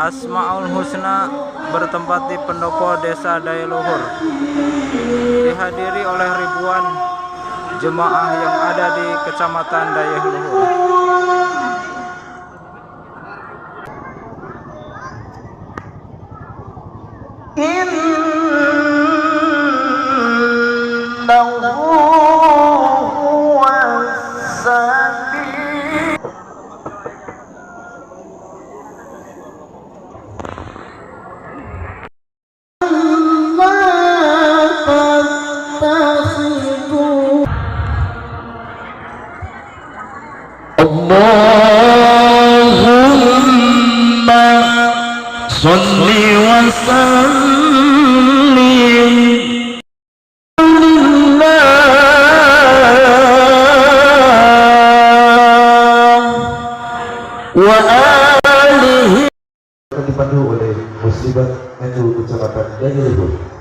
Asmaul Husna bertempat di pendopo Desa Dayaluhur, dihadiri oleh ribuan jemaah yang ada di Kecamatan Dayaluhur. Allahumma sholli wa sallim wa alihi. Dipandu oleh Muslimat NU Kecamatan Dayaluhur.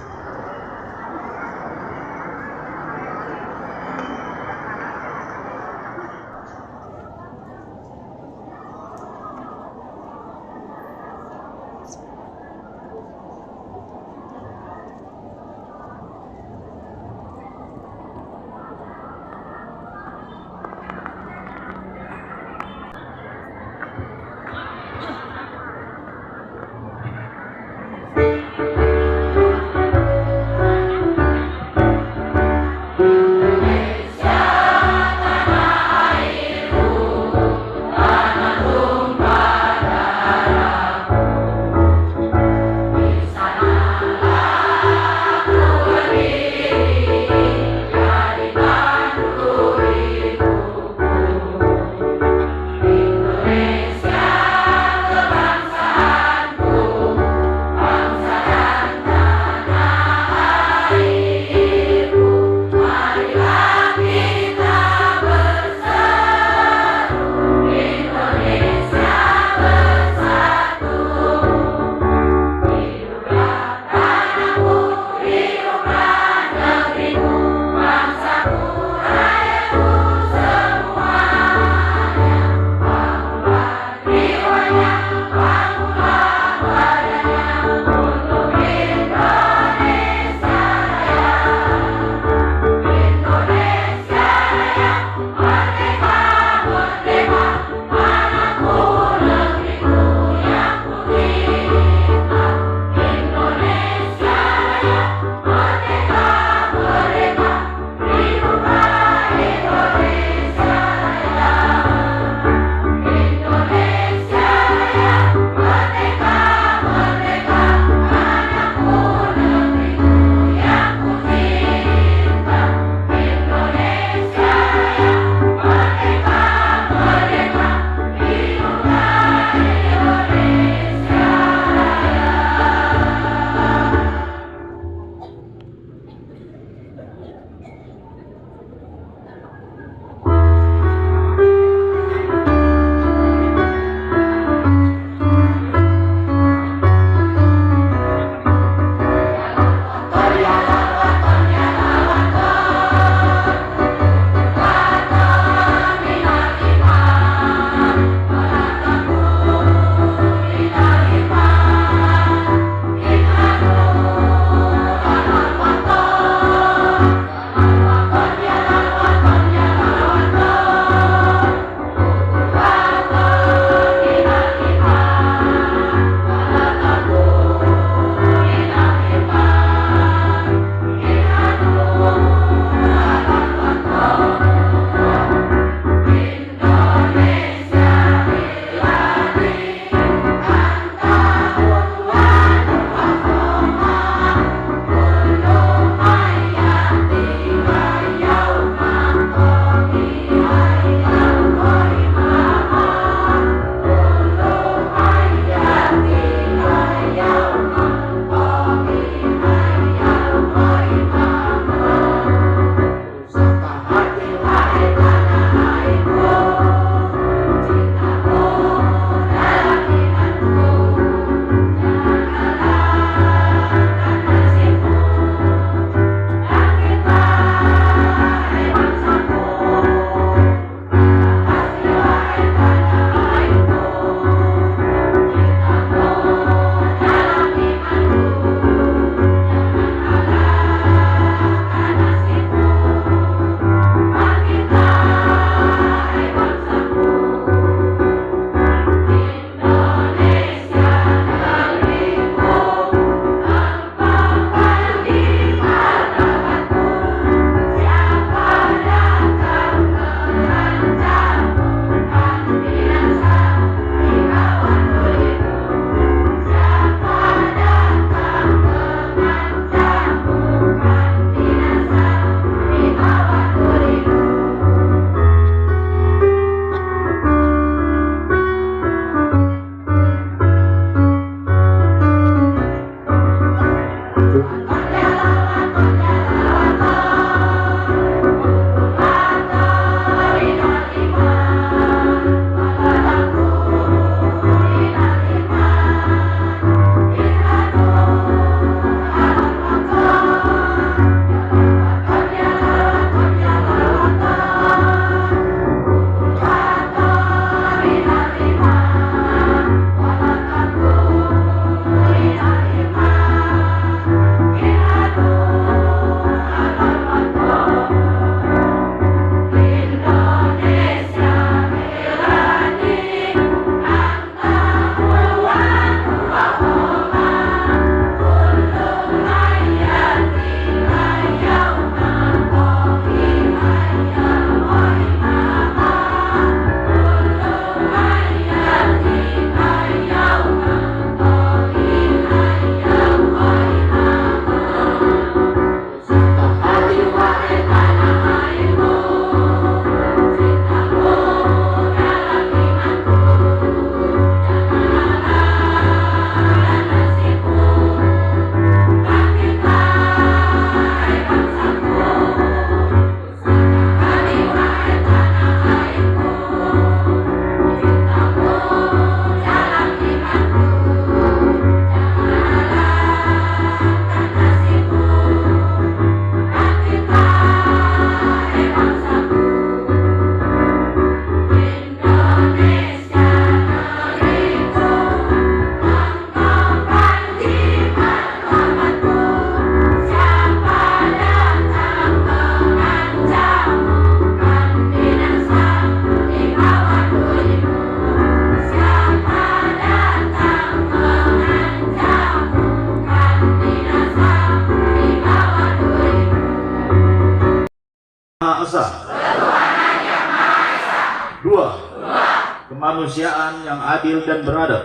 kemanusiaan yang adil dan beradab.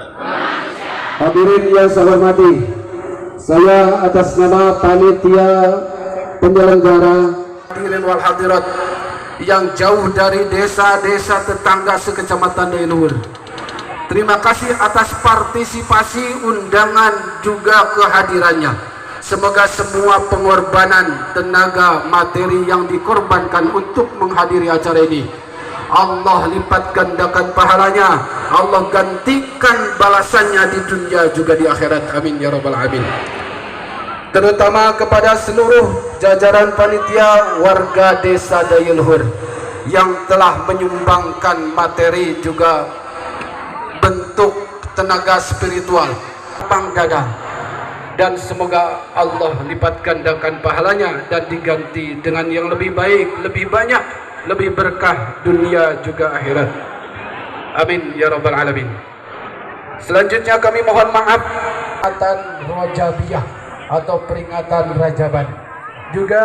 Hadirin yang saya hormati, saya atas nama panitia penyelenggara, hadirin wal hadirat yang jauh dari desa-desa tetangga sekecamatan Dayluhur, terima kasih atas partisipasi undangan juga kehadirannya. Semoga semua pengorbanan tenaga materi yang dikorbankan untuk menghadiri acara ini, Allah lipat gandakan pahalanya, Allah gantikan balasannya di dunia juga di akhirat. Amin ya rabbal alamin. Terutama kepada seluruh jajaran panitia warga desa Dayluhur yang telah menyumbangkan materi juga bentuk tenaga spiritual, lapang dada, dan semoga Allah lipat gandakan pahalanya dan diganti dengan yang lebih baik, lebih banyak, lebih berkah dunia juga akhirat. Amin ya rabbal alamin. Selanjutnya kami mohon maaf peringatan Rajabiyah atau peringatan Rajaban. Juga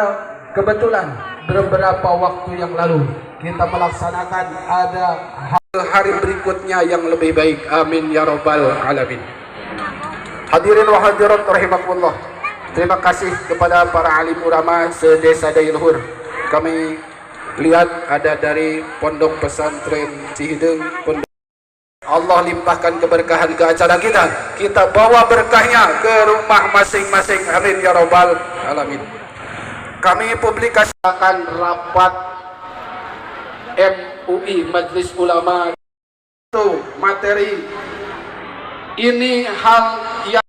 kebetulan beberapa waktu yang lalu kita melaksanakan ada hari berikutnya yang lebih baik. Amin ya rabbal alamin. Hadirin wa hadirat rahimakumullah, terima kasih kepada para alim ulama sedesa Dayluhur. Kami lihat ada dari Pondok Pesantren Cihideng, Allah limpahkan keberkahan ke acara kita. Kita bawa berkahnya ke rumah masing-masing. Amin ya rabbal alamin. Kami publikasikan rapat MUI Majelis Ulama itu materi ini hal yang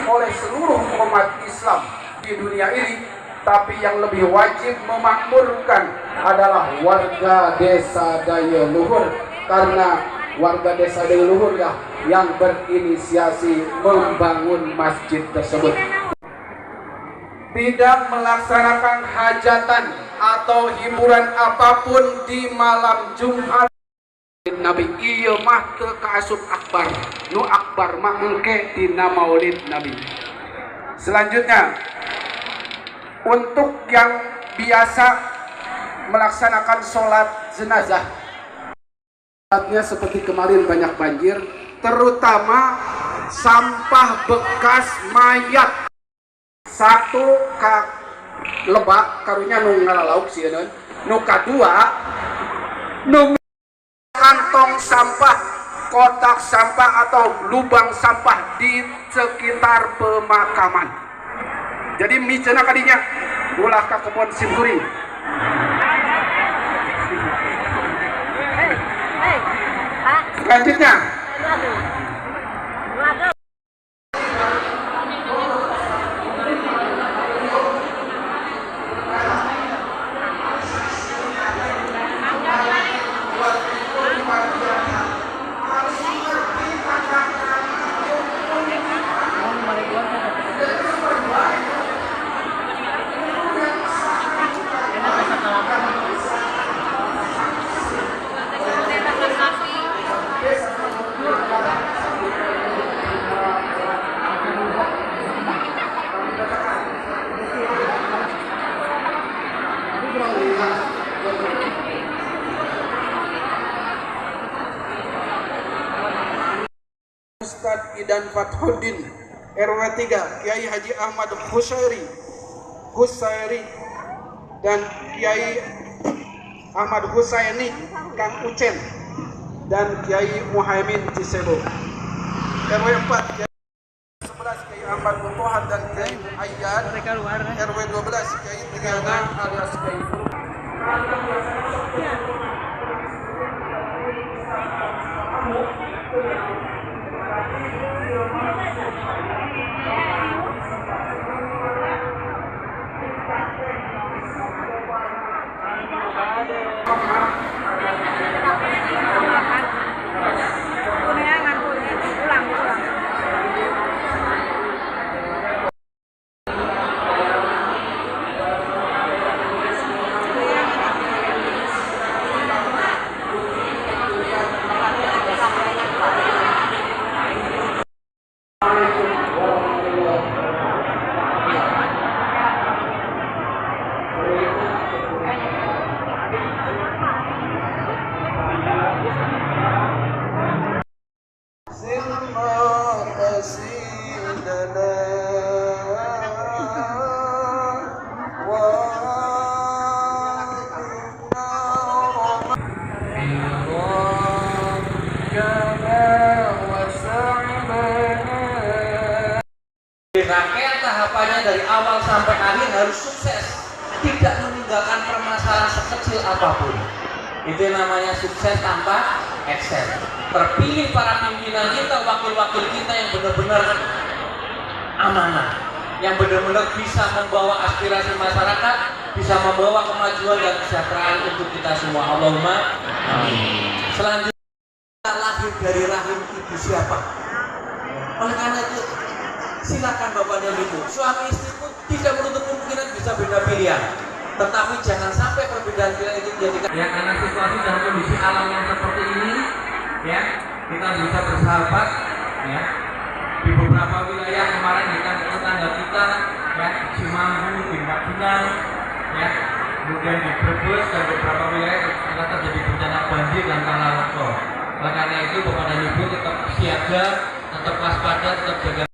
oleh seluruh umat Islam di dunia ini, tapi yang lebih wajib memakmurkan adalah warga desa Dayluhur, karena warga desa Dayluhur yang berinisiasi membangun masjid tersebut. Tidak melaksanakan hajatan atau hiburan apapun di malam Jumat Nabi, iya mah teu kaasup akbar, nu akbar mah engke dina maulid Nabi. Selanjutnya, untuk yang biasa melaksanakan sholat jenazah, sholatnya seperti kemarin banyak banjir, terutama sampah bekas mayat. Satu ka lebak karunya nu ngalalauk sieun, nu kadua nu kantong sampah, kotak sampah atau lubang sampah di sekitar pemakaman. Jadi micena kadinya ulah ka kebon simkuring. Selanjutnya Ustadz Idan Fathuddin RW 3 Kiai Haji Ahmad Husairi dan Kiai Ahmad Husaini Kang Ucen dan Kiai Muhaimin Cisebo. RW 4 Kiai 11 Kiai Ahmad Mutohan dan Kiai Ayyan. RW 12 Kiai Triana alias Kiai Furu. Rangkaian tahapannya dari awal sampai akhir harus sukses, tidak meninggalkan permasalahan sekecil apapun. Itu namanya sukses tanpa excel. Terpilih para pimpinan kita, wakil-wakil kita yang benar-benar amanah, yang benar-benar bisa membawa aspirasi masyarakat, bisa membawa kemajuan dan kesejahteraan untuk kita semua. Allahumma amin. Selanjutnya, kita lahir dari rahim ibu siapa? Oleh karena itu, silakan Bapak dan Ibu, suami istri pun tidak menutup kemungkinan bisa beda pilihan, tetapi jangan sampai perbedaan pilihan itu menjadikan ya, karena situasi dan kondisi alam yang seperti ini ya, kita bisa bersahabat ya. Di beberapa wilayah kemarin di tetangga kita ya, Cimanggu, di Magelang ya, kemudian di Brebes dan beberapa wilayah kita terjadi bencana banjir dan tanah longsor. Oleh karena itu Bapak dan Ibu tetap siaga, tetap waspada, tetap jaga